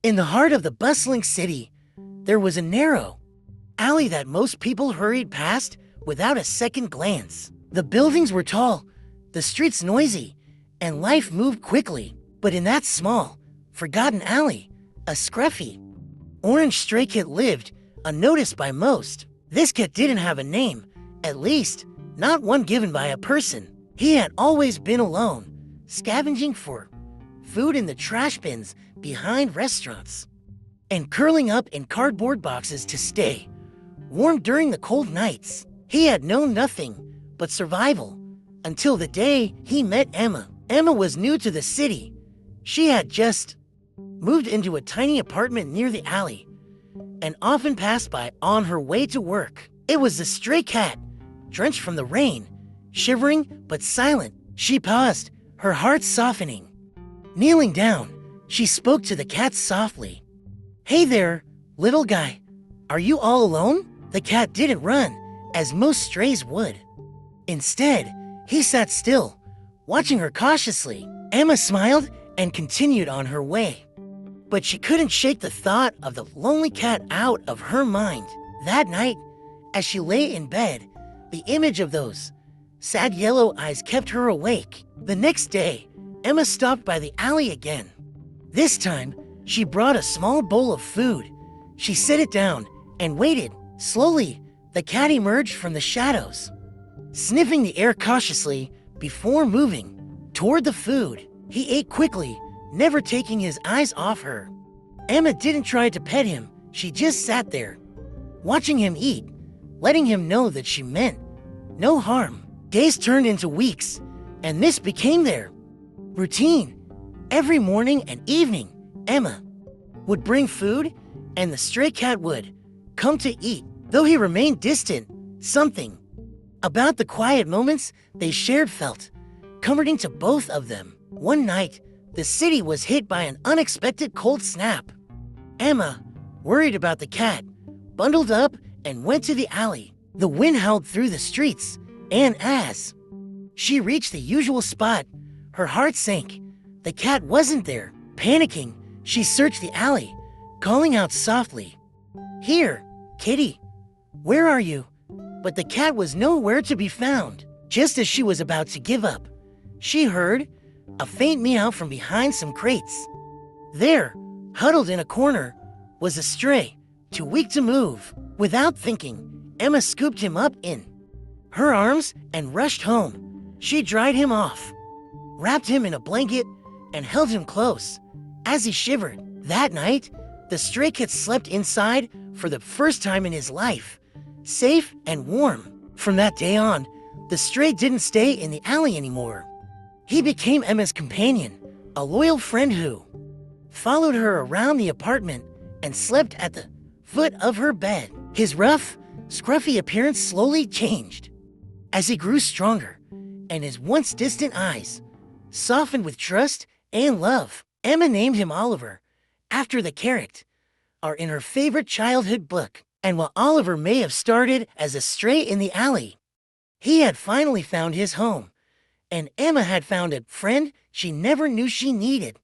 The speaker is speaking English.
In the heart of the bustling city, there was a narrow alley that most people hurried past without a second glance. The buildings were tall, the streets noisy, and life moved quickly. But in that small, forgotten alley, a scruffy, orange stray cat lived, unnoticed by most. This cat didn't have a name, at least, not one given by a person. He had always been alone, scavenging for food in the trash bins behind restaurants, and curling up in cardboard boxes to stay warm during the cold nights. He had known nothing but survival until the day he met Emma. Emma was new to the city. She had just moved into a tiny apartment near the alley and often passed by on her way to work. It was the stray cat, drenched from the rain, shivering but silent. She paused, her heart softening. Kneeling down, she spoke to the cat softly. "Hey there, little guy. Are you all alone?" The cat didn't run, as most strays would. Instead, he sat still, watching her cautiously. Emma smiled and continued on her way. But she couldn't shake the thought of the lonely cat out of her mind. That night, as she lay in bed, the image of those sad yellow eyes kept her awake. The next day, Emma stopped by the alley again. This time, she brought a small bowl of food. She set it down and waited. Slowly, the cat emerged from the shadows, sniffing the air cautiously before moving toward the food. He ate quickly, never taking his eyes off her. Emma didn't try to pet him. She just sat there, watching him eat, letting him know that she meant no harm. Days turned into weeks, and this became their routine. Every morning and evening, Emma would bring food, and the stray cat would come to eat. Though he remained distant, something about the quiet moments they shared felt comforting to both of them. One night, the city was hit by an unexpected cold snap. Emma, worried about the cat, bundled up and went to the alley. The wind howled through the streets, and as she reached the usual spot, her heart sank. The cat wasn't there. Panicking, she searched the alley, calling out softly, "Here, kitty, where are you?" But the cat was nowhere to be found. Just as she was about to give up, she heard a faint meow from behind some crates. There, huddled in a corner, was a stray, too weak to move. Without thinking, Emma scooped him up in her arms and rushed home. She dried him off, wrapped him in a blanket, and held him close as he shivered. That night, the stray cat slept inside for the first time in his life, safe and warm. From that day on, the stray didn't stay in the alley anymore. He became Emma's companion, a loyal friend who followed her around the apartment and slept at the foot of her bed. His rough, scruffy appearance slowly changed as he grew stronger, and his once distant eyes softened with trust and love. Emma named him Oliver, after the character in her favorite childhood book. And while Oliver may have started as a stray in the alley, he had finally found his home, and Emma had found a friend she never knew she needed.